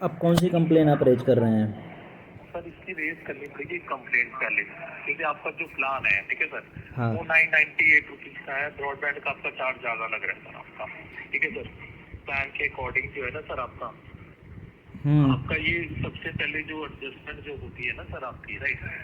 अब कौन सी कंप्लेन आप रेज कर रहे हैं? सर इसकी रेज करनी पड़ेगी कंप्लेंट पहले, क्योंकि आपका जो प्लान है, ठीक है सर, हाँ। वो 998 रुपीज का है। ब्रॉडबैंड का आपका चार्ज ज्यादा लग रहा है सर आपका, ठीक है सर। प्लान के अकॉर्डिंग जो है ना सर आपका आपका ये सबसे पहले जो एडजस्टमेंट जो होती है ना सर आपकी,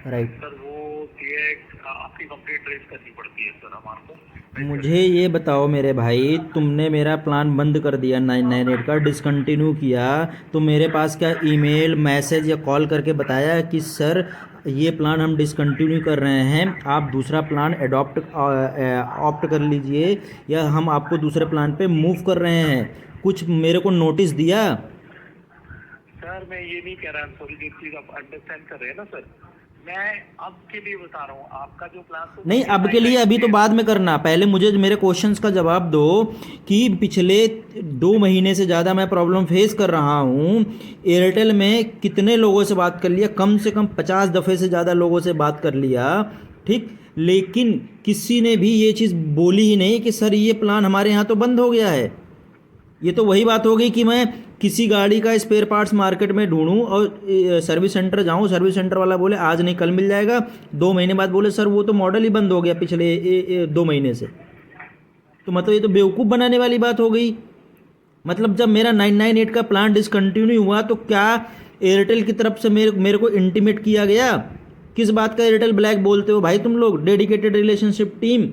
राइट। सर वो ये आपकी कंप्लेंट रेज करनी पड़ती है सर हमारे। मुझे ये बताओ मेरे भाई, तुमने मेरा प्लान बंद कर दिया 998 का, डिसकंटिन्यू किया, तो मेरे पास क्या ईमेल मैसेज या कॉल करके बताया कि सर ये प्लान हम डिसकंटिन्यू कर रहे हैं, आप दूसरा प्लान ऑप्ट कर लीजिए, या हम आपको दूसरे प्लान पे मूव कर रहे हैं? कुछ मेरे को नोटिस दिया? सर मैं ये नहीं कह रहा, सॉरी, जो चीज आप अंडरस्टैंड कर रहे हैं ना सर, मैं अब के लिए बता रहा हूँ आपका जो प्लान तो नहीं, अब के लिए अभी तो बाद में करना, पहले मुझे मेरे क्वेश्चंस का जवाब दो कि पिछले 2 महीने से ज़्यादा मैं प्रॉब्लम फेस कर रहा हूँ। एयरटेल में कितने लोगों से बात कर लिया, कम से कम 50 दफ़े से ज़्यादा लोगों से बात कर लिया, ठीक, लेकिन किसी ने भी ये चीज़ बोली ही नहीं कि सर ये प्लान हमारे यहाँ तो बंद हो गया है। ये तो वही बात हो गई कि मैं किसी गाड़ी का स्पेयर पार्ट्स मार्केट में ढूंढूं और सर्विस सेंटर जाऊं, सर्विस सेंटर वाला बोले आज नहीं कल मिल जाएगा, 2 महीने बाद बोले सर वो तो मॉडल ही बंद हो गया पिछले 2 महीने से। तो मतलब ये तो बेवकूफ़ बनाने वाली बात हो गई। मतलब जब मेरा 998 का प्लान डिसकंटिन्यू हुआ तो क्या एयरटेल की तरफ से मेरे को इंटीमेट किया गया? किस बात का एयरटेल ब्लैक बोलते हो भाई तुम लोग, डेडिकेटेड रिलेशनशिप टीम?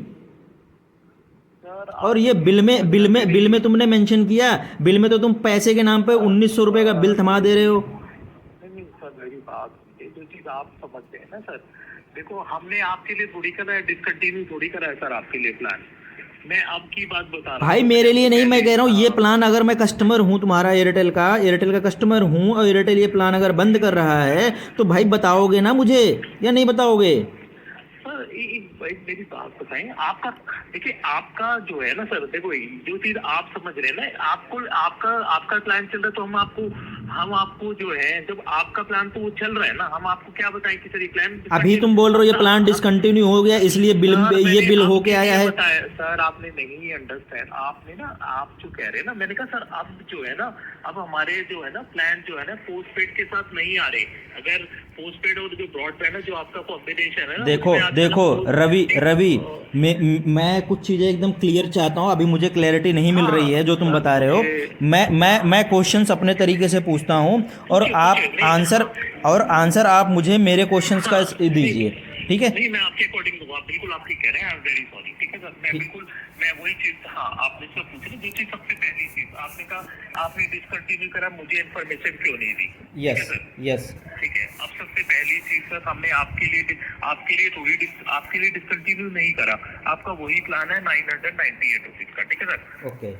और ये बिल में तुमने मेंशन किया, बिल में तो तुम पैसे के नाम पे 1900 रुपये का बिल थमा दे रहे हो। नहीं सर, मेरी बात सुनिए, जो चीज आप समझते हैं ना सर, देखो हमने आपके लिए थोड़ी करा है, डिसकंटिन्यू थोड़ी करा है सर आपके लिए प्लान। मैं आपकी बात बता रहा हूँ भाई मेरे लिए नहीं, मैं कह रहा हूँ ये प्लान अगर मैं कस्टमर हूँ तुम्हारा, एयरटेल का कस्टमर हूँ, और एयरटेल ये प्लान अगर बंद कर रहा है तो भाई बताओगे ना मुझे या नहीं बताओगे? सर एक मेरी बात बताएं, आपका देखिए, आपका जो है ना सर, देखो जो चीज आप समझ रहे हैं ना, आपको आपका आपका प्लान चल रहा है, तो हम आपको जो है, जब आपका प्लान तो वो चल रहा है ना, हम आपको क्या बताएं कि सर ये प्लान अभी तुम बोल रहे हो ये प्लान डिसकंटिन्यू हो गया इसलिए ये बिल होके आया है। बताया सर, आपने नहीं अंडरस्टैंड, आपने ना, आप जो कह रहे हैं ना, मैंने कहा सर अब जो है ना, अब हमारे जो है ना प्लान जो है ना पोस्ट पेड के साथ नहीं आ रहे। अगर पोस्ट पेड और जो ब्रॉडबैंड है, जो आपका कॉम्बिनेशन है ना, देखो रवि, मैं कुछ चीज़ें एकदम क्लियर चाहता हूँ, अभी मुझे क्लैरिटी नहीं मिल रही है जो तुम बता रहे हो। मैं क्वेश्चंस अपने तरीके से पूछता हूँ और आंसर आप मुझे मेरे क्वेश्चंस का दीजिए, ठीक है? नहीं, मैं आपके अकॉर्डिंग दूंगा, बिल्कुल आप ठीक कह रहे हैं, आई एम वेरी सॉरी, ठीक है सर, मैं वही चीज, हाँ आपने सब पूछ ली, जो चीज सबसे पहली चीज आपने कहा, आपने डिसकंटिन्यू करा, मुझे इन्फॉर्मेशन क्यों नहीं दी? यस। ठीक है, अब सबसे पहली चीज सर, हमने आपके लिए डिसकंटिन्यू नहीं करा, आपका वही प्लान है 998 रुपीज का, ठीक है सर। ओके।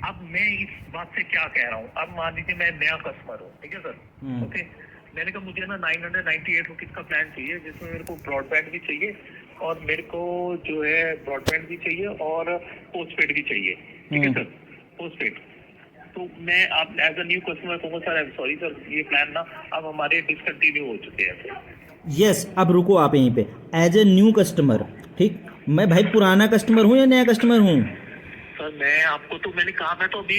अब मैं इस बात से क्या कह रहा हूँ, अब मान लीजिए मैं नया कस्टमर हूँ, ठीक है सर, ओके, मैंने कहा मुझे ना 998 रुपीज का प्लान चाहिए, जिसमें मेरे को ब्रॉडबैंड भी चाहिए और मेरे को जो है ब्रॉडबैंड भी चाहिए और पोस्टपेड भी चाहिए, ठीक है सर, पोस्टपेड। तो मैं आप एज अ न्यू कस्टमर कहूँगा sir, I am sorry sir, ये प्लान ना अब हमारे डिसकंटिन्यू हो चुके हैं सर। यस, अब रुको आप यहीं पे, एज ए न्यू कस्टमर, ठीक, मैं भाई पुराना कस्टमर हूँ या नया कस्टमर हूँ? सर मैं आपको तो मैंने कहा, मैं तो अभी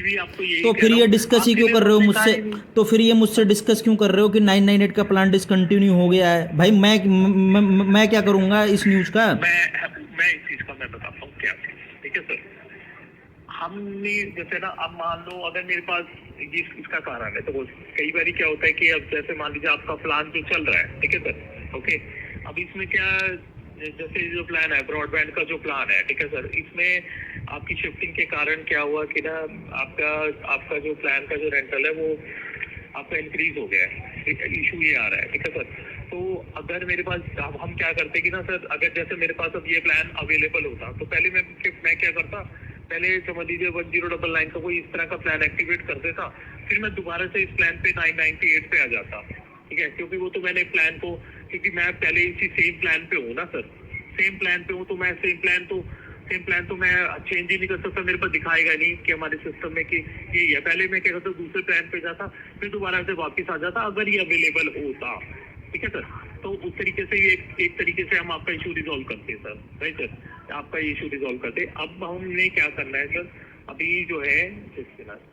भी आपको यही तो फिर ये डिस्कस ही क्यों कर रहे हो मुझसे? तो फिर ये मुझसे डिस्कस क्यों कर रहे हो कि 998 का प्लान डिसकंटिन्यू हो गया है? भाई मैं क्या करूंगा इस न्यूज़ का? मैं इस चीज का मैं बताता हूँ क्या चीज, ठीक है सर। हमने जैसे ना, अब मान लो अगर मेरे पास इसका कारण है, तो कई बार क्या होता है कि अब जैसे मान लीजिए आपका प्लान जो चल रहा है, ठीक है सर, ओके, अब इसमें क्या, जैसे जो प्लान है ब्रॉडबैंड का जो प्लान है, ठीक है सर, इसमें आपकी शिफ्टिंग के कारण क्या हुआ कि ना, आपका जो प्लान का जो रेंटल है वो आपका इंक्रीज हो गया है, इशू ये आ रहा है, ठीक है सर। तो अगर मेरे पास, अब हम क्या करते कि ना सर, अगर जैसे मेरे पास अब ये प्लान अवेलेबल होता, तो पहले मैं क्या करता, पहले समझ लीजिए 1099 का कोई इस तरह का प्लान एक्टिवेट कर देता, फिर मैं दोबारा से इस प्लान पे 998 पे आ जाता, ठीक है, क्योंकि वो तो मैंने प्लान को, क्योंकि मैं पहले इसी सेम प्लान पे हूँ ना सर, सेम प्लान पे हूँ, तो मैं सेम प्लान तो मैं चेंज ही नहीं कर सकता, मेरे पास दिखाएगा नहीं कि हमारे सिस्टम में कि ये है। पहले मैं क्या करता, दूसरे प्लान पे जाता, फिर दोबारा से वापस आ जाता, अगर ये अवेलेबल होता, ठीक है सर। तो उस तरीके से ये एक तरीके से हम आपका इशू रिजॉल्व करते हैं सर, राइट सर, आपका इशू रिजॉल्व करते। अब हमने क्या करना है सर, अभी जो है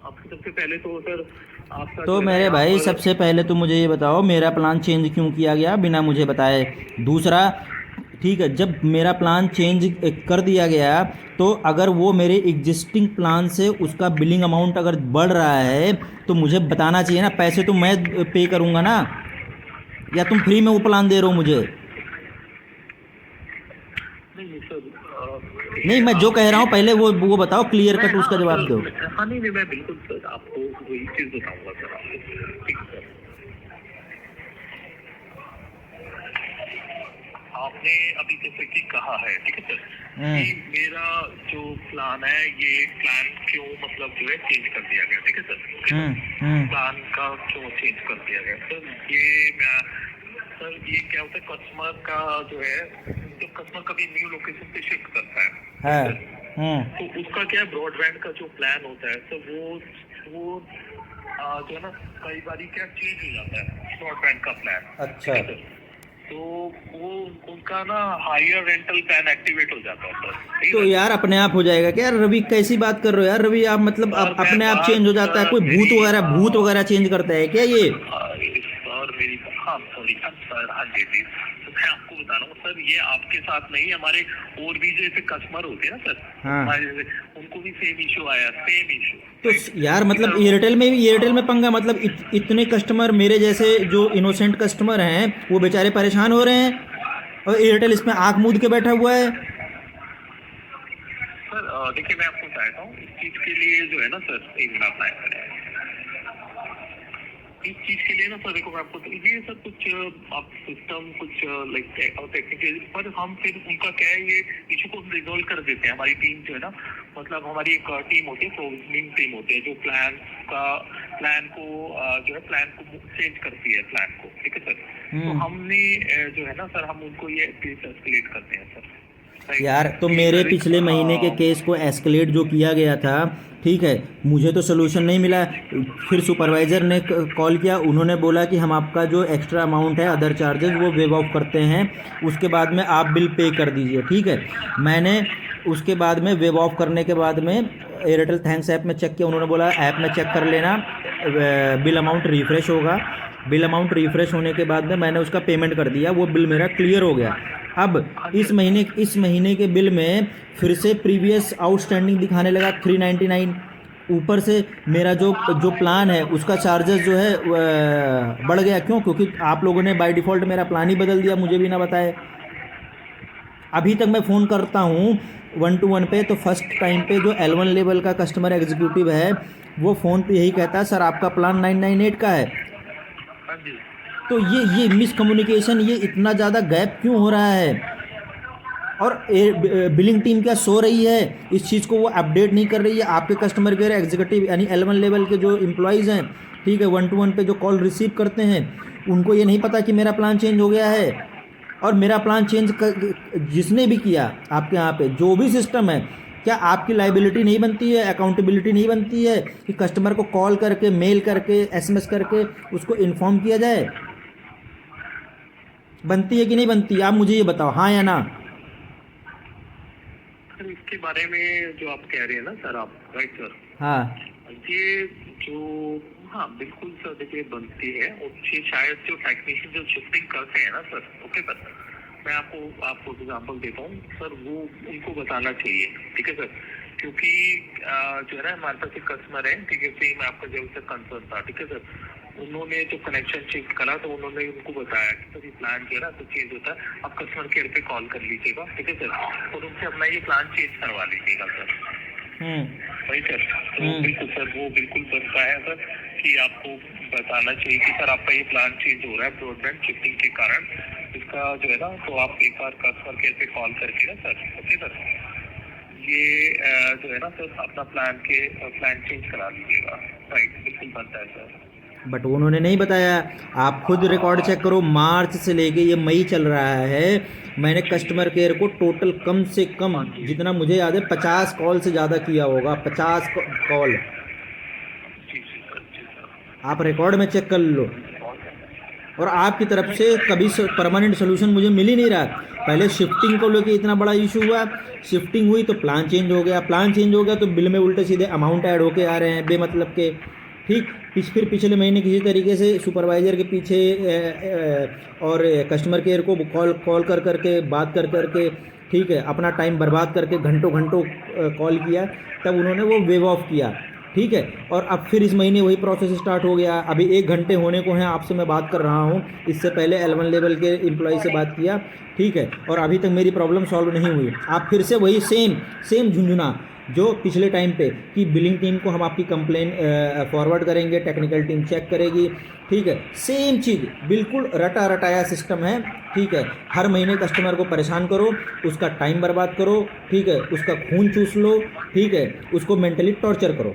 आपको सबसे पहले तो सर आपका तो जो है ना मेरे यहाँ भाई पर सबसे पहले तो मुझे ये बताओ मेरा प्लान चेंज क्यों किया गया बिना मुझे बताए। दूसरा, ठीक है, जब मेरा प्लान चेंज कर दिया गया तो अगर वो मेरे एग्जिस्टिंग प्लान से उसका बिलिंग अमाउंट अगर बढ़ रहा है तो मुझे बताना चाहिए ना। पैसे तो मैं पे करूँगा ना, या तुम फ्री में वो प्लान दे रहे हो मुझे? नहीं नहीं सर नहीं, देखिए मैं जो कह रहा आपके हूँ पहले वो बताओ, क्लियर मैं कट हाँ उसका जवाब सर दो। हाँ नहीं नहीं मैं बिल्कुल सर आपको वही चीज बताऊंगा सर आपको ठीक है सर आपने अभी जैसे कि कहा है ठीक है सर कि हम्म मेरा जो प्लान है ये प्लान क्यों मतलब जो है चेंज कर दिया गया ठीक है सर ओके सर हम्म। प्लान का क्यों चेंज कर दिया गया सर ये मैं सर ये क्या होता है कस्टमर का जो है जब कस्टमर कभी न्यू लोकेशन पे शिफ्ट करता है है। ठीक है सर तो उसका क्या है ब्रॉडबैंड का जो प्लान होता है तो वो जो है ना कई बार क्या चेंज हो जाता है ब्रॉडबैंड का प्लान अच्छा। ठीक है सर तो वो उनका ना हायर रेंटल प्लान एक्टिवेट हो जाता है सर ठीक तो है यार अपने आप हो जाएगा क्या यार? रवि कैसी बात कर रहे हो यार? रवि आप मतलब सर आप मैं अपने आप चेंज बात हो जाता है? कोई भूत मेरी वगैरह चेंज करता है क्या ये? सर मेरी हाँ सॉरी सर हाँ जी जी तो मैं आपको बता रहा हूँ सर ये आपके साथ नहीं हमारे और भी जैसे कस्टमर होते हैं ना सर हाँ। हमारे जैसे उनको भी सेम इशू आया सेम इशू तो यार मतलब एयरटेल में पंगा, मतलब इतने कस्टमर मेरे जैसे जो इनोसेंट कस्टमर हैं वो बेचारे परेशान हो रहे हैं और एयरटेल इसमें आंख मूंद के बैठा हुआ है। सर देखिए मैं आपको बताता हूँ इस चीज के लिए जो है ना सर एक मिनट अप्लाई करें इस चीज के लिए ना सर देखो मैं आपको ये सर कुछ आप सिस्टम कुछ लाइक टेक्निकल पर हम फिर उनका क्या है ये इशू को रिजोल्व कर देते हैं हमारी टीम जो है ना मतलब हमारी एक टीम होती है प्रोविजनिंग टीम होती है जो प्लान को जो है प्लान को चेंज करती है प्लान को ठीक है सर तो हमने जो है ना सर हम उनको ये केस एस्केलेट करते हैं सर यार तो मेरे पिछले महीने के केस को एस्केलेट जो किया गया था, ठीक है, मुझे तो सोल्यूशन नहीं मिला। फिर सुपरवाइज़र ने कॉल किया, उन्होंने बोला कि हम आपका जो एक्स्ट्रा अमाउंट है अदर चार्जेस वो वेव ऑफ करते हैं, उसके बाद में आप बिल पे कर दीजिए। ठीक है, मैंने उसके बाद में वेव ऑफ करने के बाद में एयरटेल थैंक्स ऐप में चेक किया, उन्होंने बोला ऐप में चेक कर लेना, बिल अमाउंट रिफ़्रेश होगा। बिल अमाउंट रिफ़्रेश होने के बाद में मैंने उसका पेमेंट कर दिया, वो बिल मेरा क्लियर हो गया। अब इस महीने के बिल में फिर से प्रीवियस आउटस्टैंडिंग दिखाने लगा 399। ऊपर से मेरा जो प्लान है उसका चार्जेस जो है बढ़ गया। क्यों? क्योंकि आप लोगों ने बाय डिफ़ॉल्ट मेरा प्लान ही बदल दिया, मुझे भी ना बताए। अभी तक मैं फ़ोन करता हूँ 1-to-1 पे, तो फर्स्ट टाइम पे जो L1 लेवल का कस्टमर एग्जीक्यूटिव है वो फ़ोन पे यही कहता है, सर आपका प्लान 998 का है। हाँ जी तो ये मिसकम्युनिकेशन, ये इतना ज़्यादा गैप क्यों हो रहा है? और बिलिंग टीम क्या सो रही है? इस चीज़ को वो अपडेट नहीं कर रही है। आपके कस्टमर केयर एग्जीक्यूटिव यानी L1 लेवल के जो एम्प्लॉयज़ हैं, ठीक है, 1-to-1 पे जो कॉल रिसीव करते हैं, उनको ये नहीं पता कि मेरा प्लान चेंज हो गया है। और मेरा प्लान चेंज जिसने भी किया आपके यहाँ पे जो भी सिस्टम है, क्या आपकी लाइबिलिटी नहीं बनती है, अकाउंटेबिलिटी नहीं बनती है कि कस्टमर को कॉल करके, मेल करके, SMS करके उसको इन्फॉर्म किया जाए? बनती है कि नहीं बनती? आप मुझे ये बताओ, हाँ या ना? सर इसके बारे में जो आप कह रहे हैं ना सर आप राइट सर हाँ। ये जो हाँ बिल्कुल सर देखिए बनती है और ये शायद जो टेक्नीशियन जो शिफ्टिंग करते हैं ना सर ओके सर मैं आपको एग्जांपल देता हूँ सर वो उनको बताना चाहिए ठीक है सर क्योंकि जो है ना हमारे पास एक कस्टमर है ठीक है सेम आपका जब से कंसर्न था ठीक है सर उन्होंने जो कनेक्शन शिफ्ट करा तो उन्होंने उनको बताया कि सर ये प्लान जो है ना तो चेंज होता है आप कस्टमर केयर पे कॉल कर लीजिएगा ठीक है सर और उनसे अपना ये प्लान चेंज करवा लीजिएगा सर राइट सर तो बिल्कुल सर वो बिल्कुल बनता है सर कि आपको बताना चाहिए कि सर आपका ये प्लान चेंज हो रहा है ब्रॉडबैंड शिफ्टिंग के कारण इसका जो है ना तो आप एक बार कस्टमर केयर पे कॉल करके ना सर ओके सर ये जो है ना सर अपना प्लान चेंज करा लीजिएगा राइट बिल्कुल बनता है सर बट उन्होंने नहीं बताया। आप खुद रिकॉर्ड चेक करो, मार्च से लेके ये मई चल रहा है, मैंने कस्टमर केयर को टोटल कम से कम जितना मुझे याद है 50 कॉल से ज़्यादा किया होगा। 50 कॉल जी जी सर आप रिकॉर्ड में चेक कर लो। और आपकी तरफ से कभी परमानेंट सोल्यूशन मुझे मिल ही नहीं रहा। पहले शिफ्टिंग को लेके इतना बड़ा इशू हुआ, शिफ्टिंग हुई तो प्लान चेंज हो गया, प्लान चेंज हो गया तो बिल में उल्टे सीधे अमाउंट ऐड होके आ रहे हैं बेमतलब के। ठीक, फिर पिछले महीने किसी तरीके से सुपरवाइज़र के पीछे और कस्टमर केयर को कॉल कॉल कर करके बात कर करके, ठीक है, अपना टाइम बर्बाद करके घंटों घंटों कॉल किया, तब उन्होंने वो वेव ऑफ किया। ठीक है, और अब फिर इस महीने वही प्रोसेस स्टार्ट हो गया। अभी 1 घंटे होने को हैं आपसे मैं बात कर रहा हूँ, इससे पहले L1 लेवल के एम्प्लॉय से बात किया। ठीक है, और अभी तक मेरी प्रॉब्लम सॉल्व नहीं हुई। आप फिर से वही सेम झुंझुना जो पिछले टाइम पे कि बिलिंग टीम को हम आपकी कंप्लेन फॉरवर्ड करेंगे, टेक्निकल टीम चेक करेगी। ठीक है, सेम चीज़, बिल्कुल रटा रटाया सिस्टम है। ठीक है, हर महीने कस्टमर को परेशान करो, उसका टाइम बर्बाद करो, ठीक है, उसका खून चूस लो, ठीक है, उसको मेंटली टॉर्चर करो।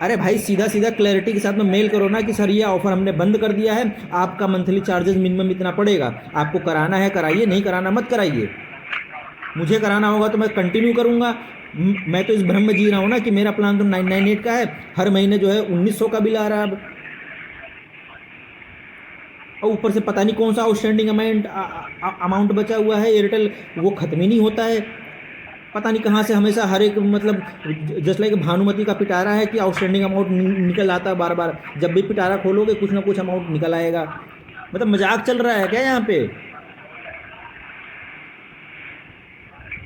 अरे भाई सीधा सीधा क्लैरिटी के साथ में मेल करो ना कि सर ये ऑफ़र हमने बंद कर दिया है, आपका मंथली चार्जेस मिनिमम इतना पड़ेगा, आपको कराना है कराइए, नहीं कराना मत कराइए। मुझे कराना होगा तो मैं कंटिन्यू करूँगा। मैं तो इस भ्रम में जी रहा हूँ ना कि मेरा प्लान तो 998 का है, हर महीने जो है 1900 का बिल आ रहा है अब, और ऊपर से पता नहीं कौन सा आउटस्टैंडिंग अमाउंट बचा हुआ है एयरटेल, वो ख़त्म ही नहीं होता है। पता नहीं कहाँ से हमेशा हर एक मतलब जस्ट लाइक भानुमति का पिटारा है कि आउटस्टैंडिंग अमाउंट निकल आता है बार बार, जब भी पिटारा खोलोगे कुछ ना कुछ अमाउंट निकल आएगा। मतलब मजाक चल रहा है क्या यहाँ पे?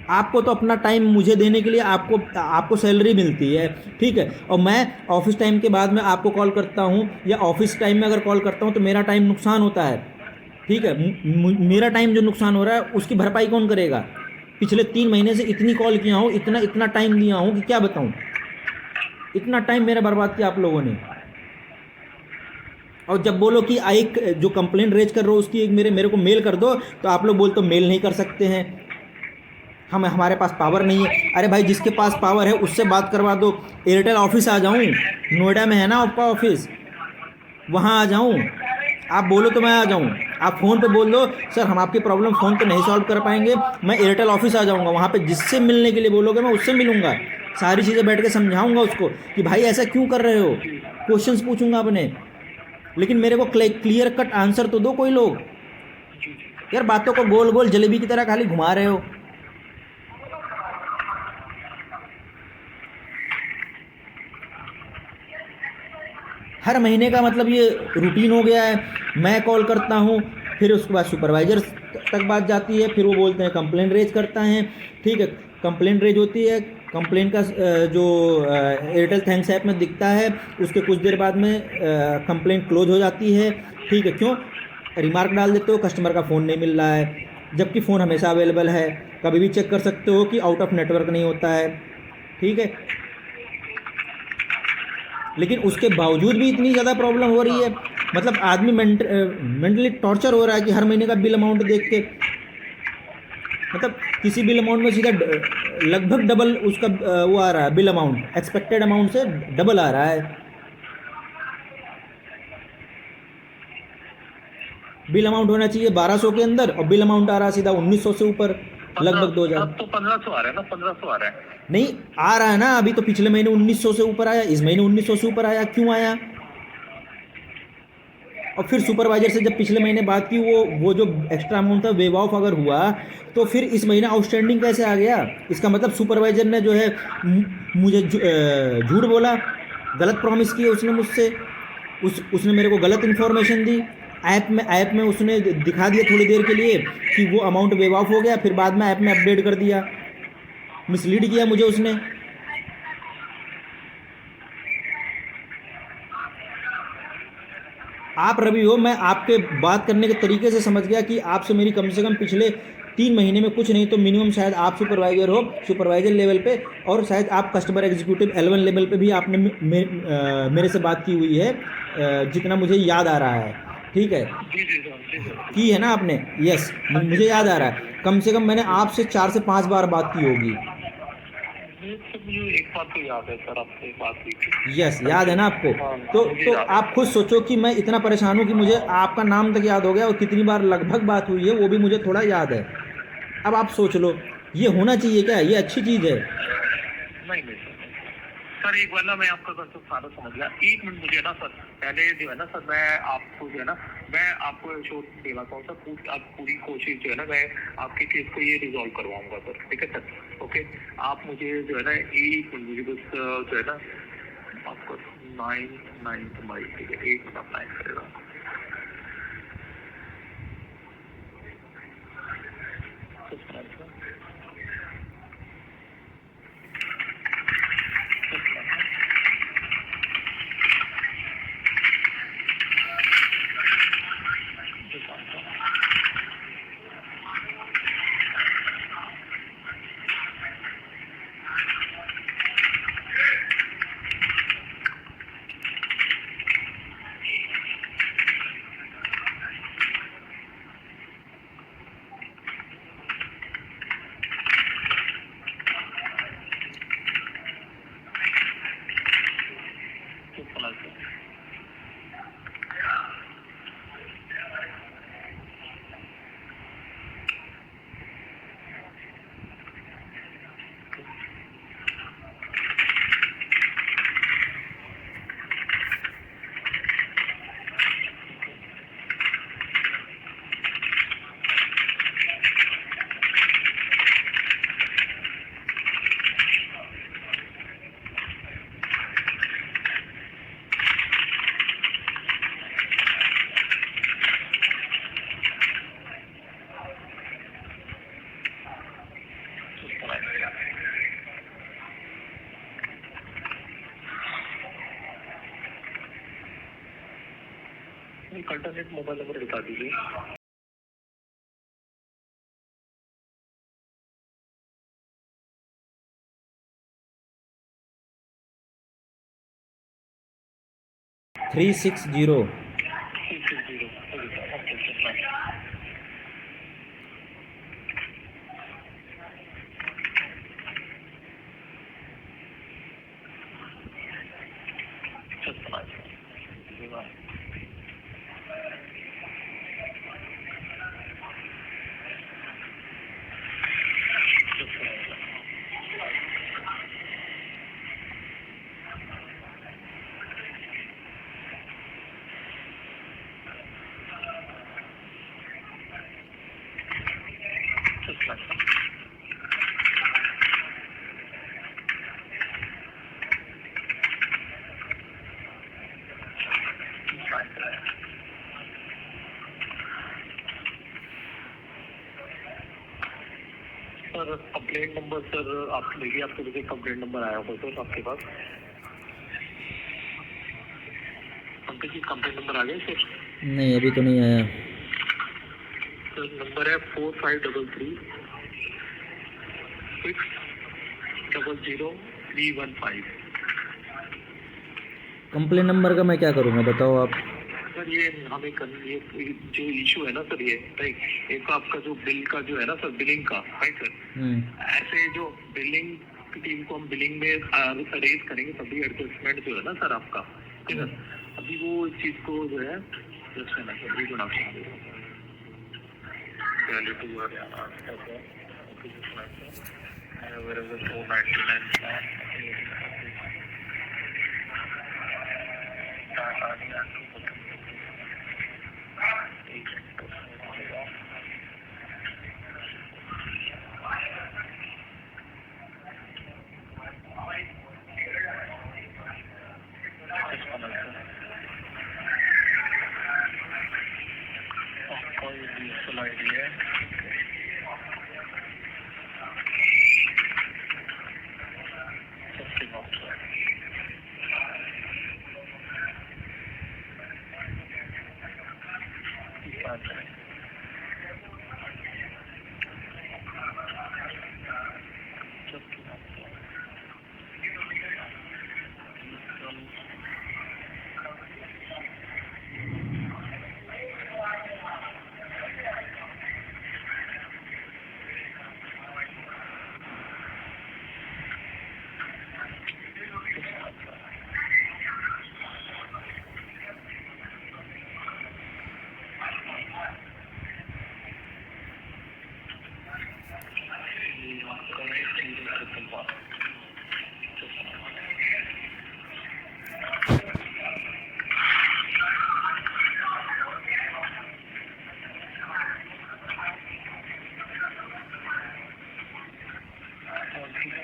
आपको तो अपना टाइम मुझे देने के लिए आपको सैलरी मिलती है, ठीक है, और मैं ऑफिस टाइम के बाद में आपको कॉल करता हूँ या ऑफिस टाइम में अगर कॉल करता हूँ तो मेरा टाइम नुकसान होता है। ठीक है, मेरा टाइम जो नुकसान हो रहा है उसकी भरपाई कौन करेगा? पिछले 3 महीने से इतनी कॉल किया हूँ, इतना टाइम दिया हूँ कि क्या बताऊँ, इतना टाइम मेरा बर्बाद किया आप लोगों ने। और जब बोलो कि एक जो कंप्लेंट रेज कर रहे हो उसकी एक मेरे को मेल कर दो, तो आप लोग बोलते हो मेल नहीं कर सकते हैं, हमारे पास पावर नहीं है। अरे भाई जिसके पास पावर है उससे बात करवा दो। एयरटेल ऑफिस आ जाऊँ, नोएडा में है ना आपका ऑफिस, वहाँ आ जाऊँ, आप बोलो तो मैं आ जाऊँ। आप फ़ोन पे बोल दो सर हम आपकी प्रॉब्लम फ़ोन पे नहीं सॉल्व कर पाएंगे, मैं एयरटेल ऑफिस आ जाऊँगा, वहाँ पे जिससे मिलने के लिए बोलोगे मैं उससे मिलूँगा, सारी चीज़ें बैठ के समझाऊँगा उसको कि भाई ऐसा क्यों कर रहे हो, क्वेश्चंस पूछूंगा अपने, लेकिन मेरे को क्लियर कट आंसर तो दो कोई लोग। यार बातों को गोल गोल जलेबी की तरह खाली घुमा रहे हो। हर महीने का मतलब ये रूटीन हो गया है, मैं कॉल करता हूँ, फिर उसके बाद सुपरवाइज़र तक बात जाती है, फिर वो बोलते हैं कंप्लेंट रेज करता है। ठीक है, कंप्लेंट रेज होती है, कंप्लेंट का जो एयरटेल थैंक्स ऐप में दिखता है, उसके कुछ देर बाद में कंप्लेंट क्लोज हो जाती है। ठीक है, क्यों? रिमार्क डाल देते हो कस्टमर का फ़ोन नहीं मिल रहा है, जबकि फ़ोन हमेशा अवेलेबल है, कभी भी चेक कर सकते हो कि आउट ऑफ नेटवर्क नहीं होता है। ठीक है, लेकिन उसके बावजूद भी इतनी ज़्यादा प्रॉब्लम हो रही है, मतलब आदमी मेंटली टॉर्चर हो रहा है कि हर महीने का बिल अमाउंट देख के, मतलब किसी बिल अमाउंट में सीधा लगभग डबल उसका वो आ रहा है, बिल अमाउंट एक्सपेक्टेड अमाउंट से डबल आ रहा है। बिल अमाउंट होना चाहिए 1200 के अंदर और बिल अमाउंट आ रहा है सीधा 1900 से ऊपर, लगभग 2000। अब तो 1500 आ रहा है ना, 1500 आ रहा है। नहीं आ रहा है ना, अभी तो पिछले महीने 1900 से ऊपर आया, इस महीने 1900 से ऊपर आया, क्यों आया? और फिर सुपरवाइजर से जब पिछले महीने बात की, वो जो एक्स्ट्रा अमाउंट था वेव ऑफ अगर हुआ तो फिर इस महीने आउटस्टैंडिंग कैसे आ गया? इसका मतलब सुपरवाइजर ने जो है मुझे झूठ बोला, गलत प्रॉमिस किए उसने मुझसे, उसने मेरे को गलत इन्फॉर्मेशन दी। ऐप में उसने दिखा दिया थोड़ी देर के लिए कि वो अमाउंट वेव ऑफ हो गया, फिर बाद में ऐप में अपडेट कर दिया, मिसलीड किया मुझे उसने। आप रवि हो, मैं आपके बात करने के तरीके से समझ गया कि आपसे मेरी कम से कम पिछले 3 महीने में कुछ नहीं तो मिनिमम शायद आप सुपरवाइज़र हो, सुपरवाइज़र लेवल पे, और शायद आप कस्टमर एग्जीक्यूटिव L1 लेवल पे भी आपने मेरे से बात की हुई है, जितना मुझे याद आ रहा है। ठीक है, की है ना आपने? यस, मुझे याद आ रहा है, कम से कम मैंने आपसे 4 से 5 बार बात की होगी। मुझे एक बात तो याद है सर, आपसे बात हुई थी। यस, याद है ना आपको? तो आप खुद सोचो कि मैं इतना परेशान हूँ कि मुझे आपका नाम तक याद हो गया और कितनी बार लगभग बात हुई है वो भी मुझे थोड़ा याद है। अब आप सोच लो, ये होना चाहिए क्या? ये अच्छी चीज़ है? नहीं सर। सर एक बार ना मैं आपका कंसेप्ट सारा समझ गया, एक मिनट मुझे ना सर, पहले जो है ना सर मैं आपको जो है ना, मैं आपको एश्योर दिलाता हूँ सर, आप पूरी कोशिश जो है ना मैं आपके केस को ये रिजॉल्व करवाऊंगा सर, ठीक है सर। ओके, आप मुझे जो है ना एक मिनट मुझे बस जो है ना आपको 9 मई, ठीक है, एक मिनट आप लाइन करेगा। अल्टरनेट मोबाइल नंबर बता दीजिए। 360। सर कंप्लेंट नंबर सर आप देखिए, आपको देखिए कंप्लेंट नंबर आया होगा सर आपके पास। पंकज जी कंप्लेंट नंबर आ गया सर? नहीं अभी तो नहीं आया। सर नंबर है 4533 6000315। कंप्लेन नंबर का मैं क्या करूँगा बताओ आप। सर ये हमें ये जो इशू है ना सर, ये राइट, एक तो आपका जो बिल का जो है ना सर, बिलिंग का, राइट सर, ऐसे जो बिलिंग टीम को हम बिलिंग में रेज करेंगे तभी एडजस्टमेंट जो है ना सर आपका, ठीक है। अभी वो इस चीज को जो है जस्ट है ना सर, भी बना सकते हैं value to your wherever 499 ID है।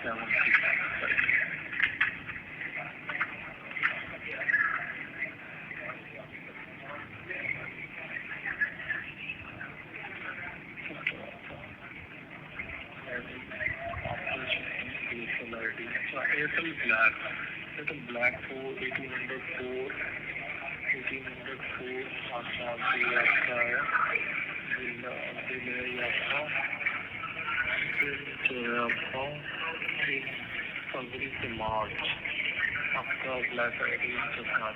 एयरटेल ब्लैक को 1804 अच्छा बिल आपका है, बिल है ये आपका, बिल जो है आपका 3 फरवरी से मार्च आपका ब्लैक आईडी के साथ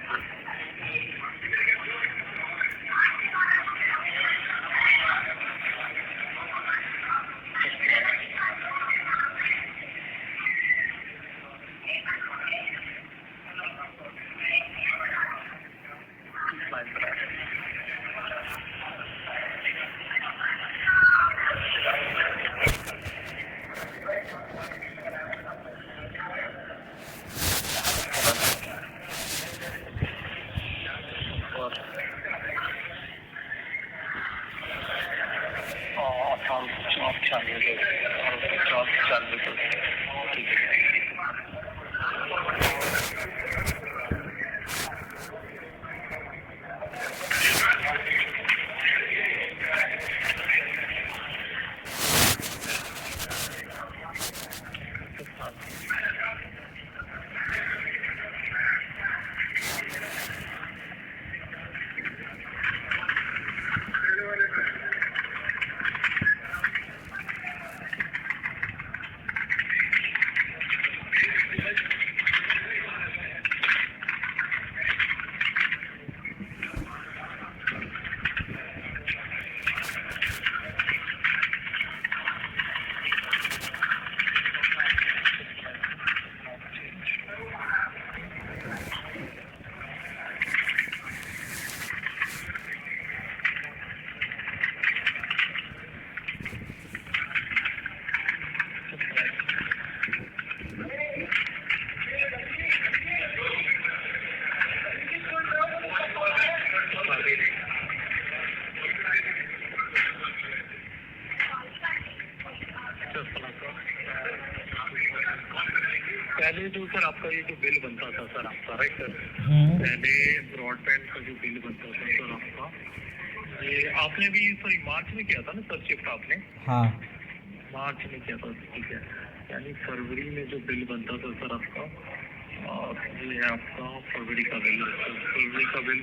पहले जो सर आपका ये जो बिल बनता था सर आपका, राइट सर, पहले ब्रॉडबैंड का जो बिल बनता था सर आपका, ये आपने भी सॉरी मार्च में किया था ना सर शिफ्ट आपने? हाँ मार्च में किया था, ठीक है। यानी फरवरी में जो बिल बनता था सर आपका, ये है आपका फरवरी का बिल, फरवरी का बिल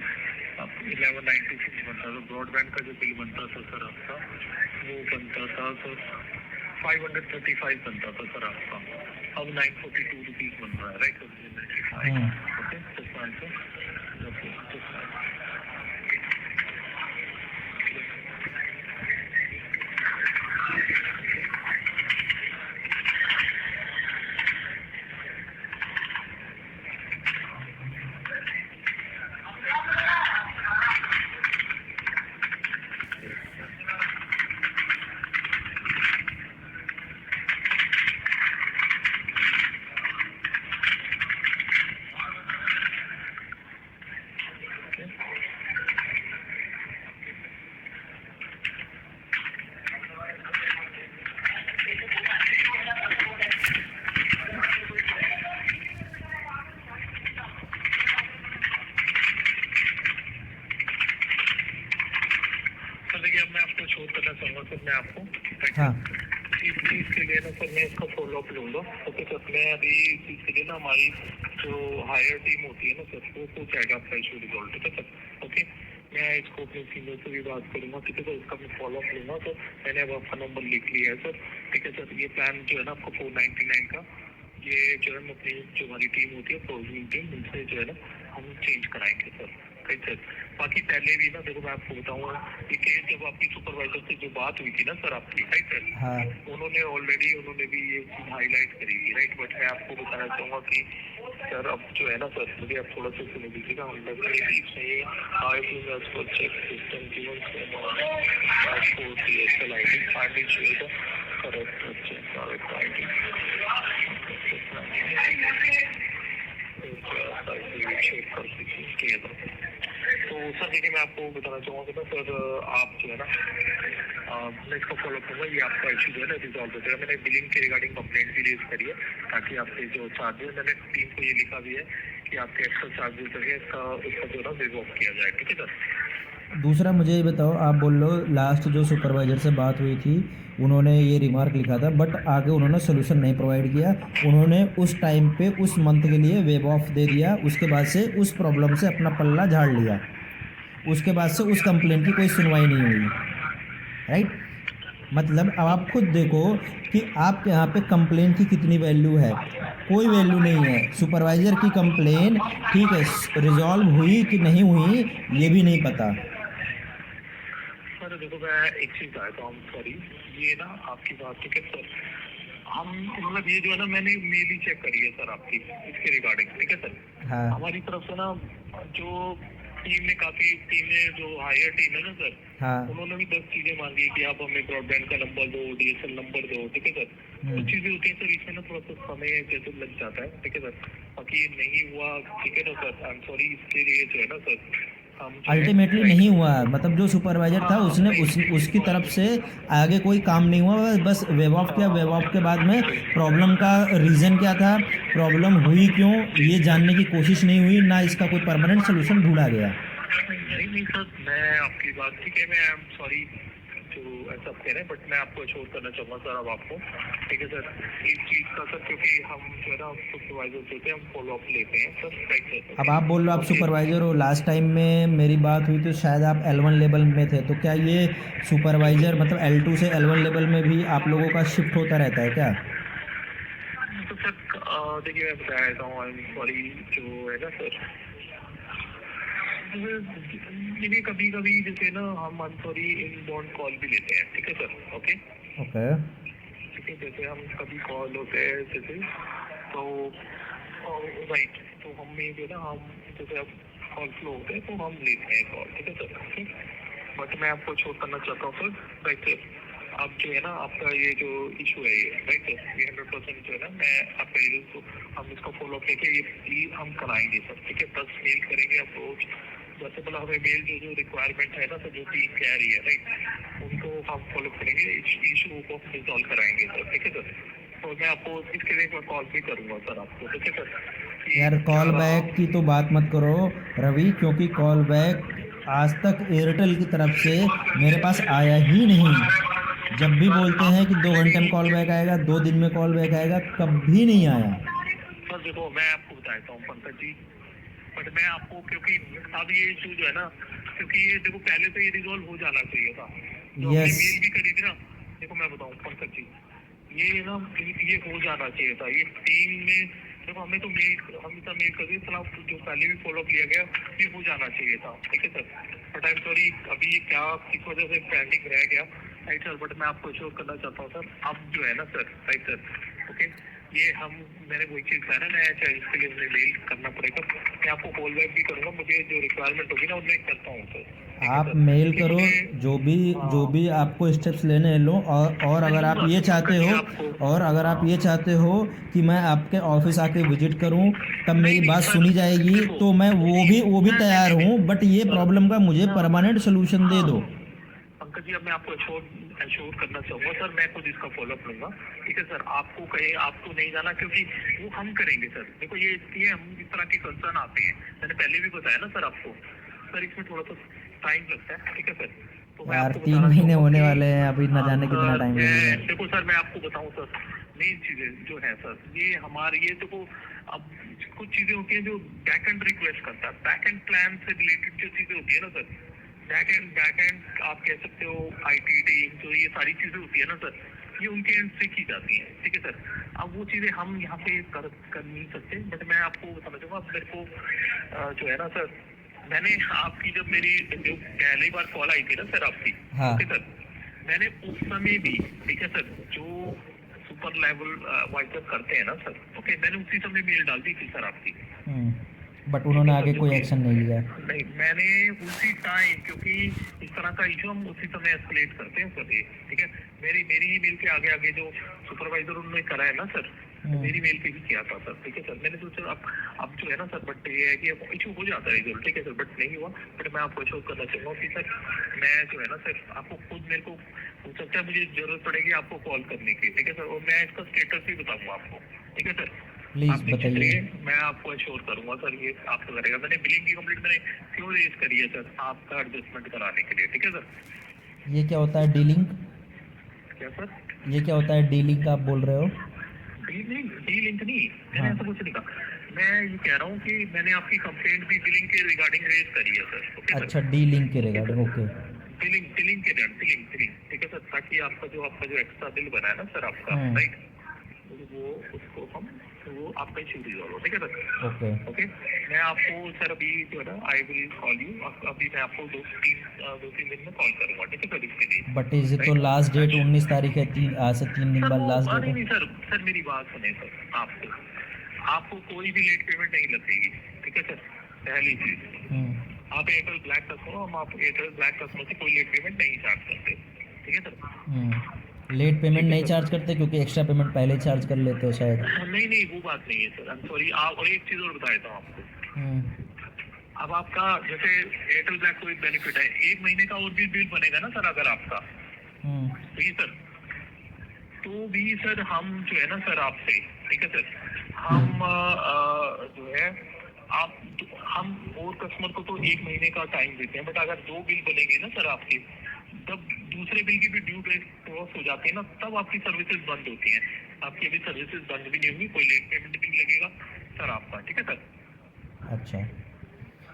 1196 बनता था। ब्रॉडबैंड का जो बिल बनता था सर आपका, वो बनता था सर 535 बनता था सर आपका, अब 942 रुपीज बन रहा है, right sir? Okay, just fine, sir. Okay, just fine. शोध करना चाहूँगा सर मैं आपको, हाँ इस चीज़ के लिए ना सर मैं इसका फॉलोअप लूँगा। ओके सर, मैं अभी इस चीज़ के लिए ना हमारी जो हायर टीम होती है ना सर, वो पूछेगा आपका इशू रिजॉल्व, ठीक है सर? ओके, मैं इसको अपने सीनियर से भी बात करूँगा, ठीक है सर? इसका मैं फॉलोअप लूँगा सर। मैंने अब आपका नंबर लिख लिया है सर, ठीक है सर? ये प्लान जो है ना आपका 499 का, ये जो है अपनी जो हमारी टीम होती है प्रोविजनिंग टीम, उनसे जो है ना हम चेंज कराएंगे सर, ठीक है? बाकी पहले भी ना देखो मैं आपको बताऊँ कि जब आपकी सुपरवाइजर से जो बात हुई थी ना सर आपकी, राइट सर, हाँ उन्होंने भी ये चीज हाईलाइट करी थी, राइट? बट मैं आपको बताना चाहूँगा कि सर अब जो है ना सर, मुझे आप थोड़ा सा सुन लीजिएगा। हम लोग ने बीच में ये check system given DSL ID find the correct ID check कर दीजिए। तो सर देखिए मैं आपको बताना चाहूँगा कि ना सर आप जो है ना मैं इसका फॉलो करूँगा, ये आपका इशू जो है ना रिजॉल्व हो जाएगा। मैंने बिलिंग के रिगार्डिंग कंप्लेंट भी रेज करी है, ताकि आपके जो चार्जेस, मैंने टीम को ये लिखा भी है कि आपके एक्स्ट्रा चार्जेस है इसका जो है ना रिजॉल्व किया जाए, ठीक है सर। दूसरा मुझे ये बताओ, आप बोल लो लास्ट जो सुपरवाइज़र से बात हुई थी उन्होंने ये रिमार्क लिखा था, बट आगे उन्होंने सोल्यूशन नहीं प्रोवाइड किया। उन्होंने उस टाइम पे उस मंथ के लिए वेब ऑफ दे दिया, उसके बाद से उस प्रॉब्लम से अपना पल्ला झाड़ लिया, उसके बाद से उस कंप्लेंट की कोई सुनवाई नहीं हुई, राइट। मतलब अब आप खुद देखो कि आपके यहाँ पे कंप्लेन की कितनी वैल्यू है, कोई वैल्यू नहीं है। सुपरवाइज़र की कंप्लेन ठीक है रिजॉल्व हुई कि नहीं हुई ये भी नहीं पता। सर देखो, मैं एक चीज चाहता हूँ, सॉरी, ये ना आपकी बात ठीक है सर, हम मतलब ये जो है ना मैंने मेल ही चेक करी है सर आपकी इसके रिगार्डिंग, ठीक है सर। हाँ हमारी तरफ से ना जो टीम ने जो हायर टीम है ना सर, हाँ। उन्होंने भी 10 चीजें मांगी कि आप हमें ब्रॉडबैंड का नंबर दो, डीएसएल नंबर दो, ठीक है सर। कुछ चीजें होती है सर, इसमें ना थोड़ा सा समय जैसे लग जाता है, ठीक है सर। बाकी ये नहीं हुआ, ठीक है ना सर, आई एम सॉरी, इसके लिए जो है ना सर हम जो है अल्टीमेटली नहीं हुआ, मतलब जो सुपरवाइजर था हाँ उसने नहीं उसकी तरफ से आगे कोई काम नहीं हुआ, बस वेब ऑफ किया। वेब ऑफ के बाद में प्रॉब्लम का रीज़न क्या था, प्रॉब्लम हुई क्यों, ये जानने की कोशिश नहीं हुई, ना इसका कोई परमानेंट सोल्यूशन ढूंढा गया। नहीं सर, मैं आपकी बात ठीक है, मैं आई एम सॉरी जो ऐसा कह रहे हैं, बट मैं आपको अश्योर करना चाहूँगा सर अब आपको, ठीक है सर, इस चीज़ का सर, क्योंकि हम जो है ना सुपरवाइजर होते हैं, हम फॉलो अप लेते हैं सर, राइट सर। अब आप बोल लो आप सुपरवाइज़र हो, लास्ट टाइम में मेरी बात हुई तो शायद आप L1 लेवल में थे, तो क्या ये सुपरवाइज़र मतलब L2 से L1 लेवल में भी आप लोगों का शिफ्ट होता रहता है क्या? तो सर देखिए, मैं बता देता हूँ, आई एम सॉरी जो है ना सर, देखिए कभी कभी जैसे ना हम I am sorry inbound call भी लेते हैं, ठीक है सर, ओके। ओके। ठीक है, जैसे हम कभी कॉल होते हैं जैसे, तो राइट, तो हम में जो ना हम जैसे अब कॉल फ्लो होते हैं तो हम लेते हैं कॉल, ठीक है सर, ओके। बट मैं आपको छोड़ करना चाहता हूँ सर, राइट सर, आप जो है ना आपका ये जो इशू है ये, राइट सर, ये 100% जो है ना, मैं आपका ये तो हम इसका फॉलो अप लेके ये हम कराएंगे सर, ठीक है। 10 मेल करेंगे अप्रोच, जैसे मतलब हमें मेल जो रिक्वायरमेंट है ना सर, जो टीम कह रही है, राइट, उनको हम फॉलो करेंगे, इशू को रिजॉल्व कराएंगे सर, ठीक है सर। तो मैं आपको इसके लिए एक बार कॉल भी करूंगा सर आपको, ठीक है सर। यार कॉल बैक की तो बात मत करो रवि, क्योंकि कॉल बैक आज तक एयरटेल की तरफ से मेरे पास आया ही नहीं। जब भी बोलते हैं कि 2 घंटे में कॉल बैक आएगा, 2 दिन में कॉल बैक आएगा, कभी नहीं आया। सर देखो, मैं आपको बताता हूँ पंकज जी, बट मैं आपको, क्योंकि अब ये इशू जो है ना, क्योंकि ये देखो पहले तो ये रिजॉल्व हो जाना चाहिए था, जो हमने यस। मेल भी करी थी ना। देखो मैं बताऊँ पंकज जी, ये ना ये हो जाना चाहिए था, ये टीम में देखो हमें तो मेल हमेशा मेल कर दी सलाह, जो पहले भी फॉलो अप लिया गया, ये हो जाना चाहिए था, ठीक है sir. But I am sorry, अभी ये क्या किस वजह से पेंडिंग रह गया, राइट सर। बट मैं आपको श्योर करना चाहता हूँ सर, अब जो है ना सर, राइट सर, ओके, ये हम मैंने वही चीज कहा ना, मैं चाहे इसके लिए मुझे मेल करना पड़ेगा, मैं आपको कॉल बैक भी करूंगा, मुझे जो रिक्वायरमेंट होगी ना उनमें करता हूँ सर, ठीक है आप सर। मेल करो, क्योंकि जो भी आपको स्टेप्स लेने हैं लो, और मैं अगर आप लूंगा ये सर चाहते पंकज जी हो, आपको, और अगर आप ये चाहते हो कि मैं आपके ऑफिस आके विजिट करूं तब नहीं मेरी नहीं बात सर, सुनी जाएगी, देखो तो मैं वो भी नहीं तैयार नहीं हूं, नहीं बट ये सर, प्रॉब्लम का मुझे हाँ परमानेंट सोल्यूशन दे हाँ दो। पंकज जी, अब मैं आपको एश्योर करना चाहूंगा सर, मैं खुद इसका फॉलो अप लूंगा, ठीक है सर। आपको कहीं आपको नहीं जाना, क्योंकि वो हम करेंगे सर। देखो ये हम इस तरह के कंसर्न आते हैं, मैंने पहले भी बताया ना सर आपको, सर इसमें थोड़ा सा टाइम लगता है, ठीक है सर। तो मैं यार आपको 3 बताना महीने चाहूंगा होने कि वाले हैं अभी, न जाने कितना सर टाइम लगेगा। मैं देखो सर, मैं आपको बताऊं सर, मेन चीजें जो है सर, ये हमारे ये देखो, अब कुछ चीजें होती हैं जो बैक एंड रिक्वेस्ट करता है, बैक एंड प्लान से रिलेटेड जो चीजें होती है ना सर, बैक एंड आप कह सकते हो आईटी टीम, जो ये सारी चीजें होती है ना सर, ये उनके एंड से की जाती है, ठीक है सर। अब वो चीजें हम यहाँ पे कर नहीं सकते, बट मैं आपको बताना चाहूंगा, अब मेरे को जो है ना सर, मैंने आपकी जब मेरी जो पहली बार कॉल आई थी ना सर आपकी, हाँ। ओके सर, मैंने उस समय भी, ठीक है सर, जो सुपर लेवल वाइजर करते हैं ना सर, ओके, मैंने उसी समय मेल डाल दी थी सर आपकी, बट ठीक उन्होंने है आगे सर, जो कोई कि एक्शन नहीं लिया। नहीं, मैंने उसी टाइम, क्योंकि इस तरह का इशू हम उसी समय एस्केलेट करते हैं सर, ये ठीक है। मेरी ही मेल के आगे आगे जो सुपरवाइजर उन्होंने करा है ना सर, तो मेरी मेल पे भी किया था सर, ठीक है सर। मैंने सोचा अब जो है ना सर, बट ये है कि अब इशू हो जाता है जरूर, ठीक है सर, बट नहीं हुआ। बट मैं आपको अश्योर करना चाहूँगा कि सर, मैं जो है ना सर, आपको खुद मेरे को हो सकता है मुझे जरूरत पड़ेगी आपको कॉल करने की, ठीक है सर, और मैं इसका स्टेटस भी बताऊंगा आपको, ठीक है सर। प्लीज़ आप निश्चित बताइए। रहिए, मैं आपको अश्योर करूंगा सर, ये आपको करेगा। मैंने बिलिंग की कंप्लीट मैंने क्यों रेज करी है सर, आपका एडजस्टमेंट कराने के लिए, ठीक है सर। ये क्या होता है डी लिंक? क्या सर? ये क्या होता है डी लिंक आप बोल रहे हो? डी लिंक नहीं, मैंने हाँ। ऐसा कुछ नहीं कहा। मैं ये कह रहा हूँ कि मैंने आपकी कंप्लेंट भी बिलिंग के रिगार्डिंग रेज करी है सर, ओके अच्छा, सर। डी लिंक के ठीक है regarding, okay. Sir, billing billing के रेट बिलिंग, ठीक है सर, ताकि आपका जो एक्स्ट्रा बिल बना है ना सर आपका, राइट, वो उसको हम वो आपका इशू रिजॉल्व हो, ठीक है सर। ओके। ओके, मैं आपको सर अभी जो है ना आई विल कॉल यू, अभी मैं आपको 2-3 दिन में कॉल करूंगा, ठीक है सर, इसके लिए। बट इज तो राइट, लास्ट डेट अच्छा 19 तारीख है, आज से 3 दिन सर, बाद वो लास्ट डेट नहीं है। नहीं सर, मेरी बात सुने सर, आपको आपको कोई भी लेट पेमेंट नहीं लगेगी, ठीक है सर, पहली चीज। आप एयरटेल ब्लैक कस्टमर हो, हम आप एयरटेल ब्लैक कस्टमर से कोई लेट पेमेंट नहीं चार्ज करते, ठीक है सर। लेट पेमेंट ठीक है नहीं सर। चार्ज करते क्योंकि एक्स्ट्रा पेमेंट पहले ही चार्ज कर लेते हो शायद। नहीं नहीं, वो बात नहीं है सर, आई एम सॉरी। आप और एक चीज और बता देता हूँ आपको। अब आपका जैसे एयरटेल ब्लैक को एक बेनिफिट है, 1 महीने का और भी बिल बनेगा ना सर अगर आपका, तो ये सर, तो भी सर हम जो है ना सर आपसे, ठीक है सर, हम जो है आप हम और कस्टमर को तो 1 महीने का टाइम देते हैं, बट अगर 2 बिल बनेंगे ना सर आपके, तब दूसरे बिल की भी ड्यू डेट क्रॉस हो जाती है ना, तब आपकी सर्विसेज बंद होती हैं। आपकी अभी सर्विसेज बंद भी नहीं होंगी, कोई लेट पेमेंट भी नहीं लगेगा सर आपका, ठीक है सर। अच्छा,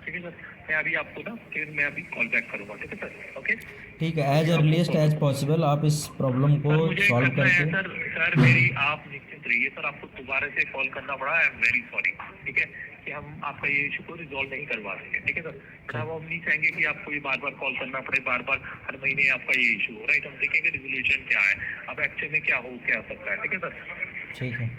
ठीक है सर, मैं अभी आपको ना फिर मैं अभी कॉल बैक करूंगा, ठीक है सर, ओके। ठीक है, एज अर्लीस्ट एज पॉसिबल आप इस प्रॉब्लम को सर मुझे सॉल्व करना है करके। सर मेरी आप निश्चिंत रहिए सर, आपको दोबारा से कॉल करना पड़ा, आई एम वेरी सॉरी, ठीक है, कि हम आपका ये इशू को रिजॉल्व नहीं करवा सके, ठीक है सर। बट अब हम नहीं चाहेंगे कि आपको ये बार बार कॉल करना पड़े, बार बार हर महीने आपका ये इशू हो, राइट। हम देखेंगे रिजोल्यूशन क्या है, अब एक्चुअल में क्या सकता है, ठीक है सर। ठीक है।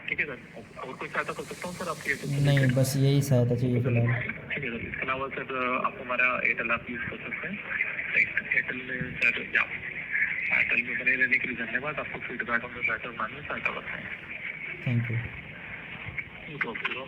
ठीक है सर, और कोई सहायता कर सकता हूँ सर आपकी? नहीं, बस यही सहायता चाहिए फिलहाल। ठीक है सर, इसके अलावा सर आप हमारा एयरटेल आप यूज़ कर सकते हैं, राइट। एयरटेल में सर या एयरटेल में बने रहने के लिए धन्यवाद। आपको feedback on the better manner सहायता करते हैं। Thank you. ओके।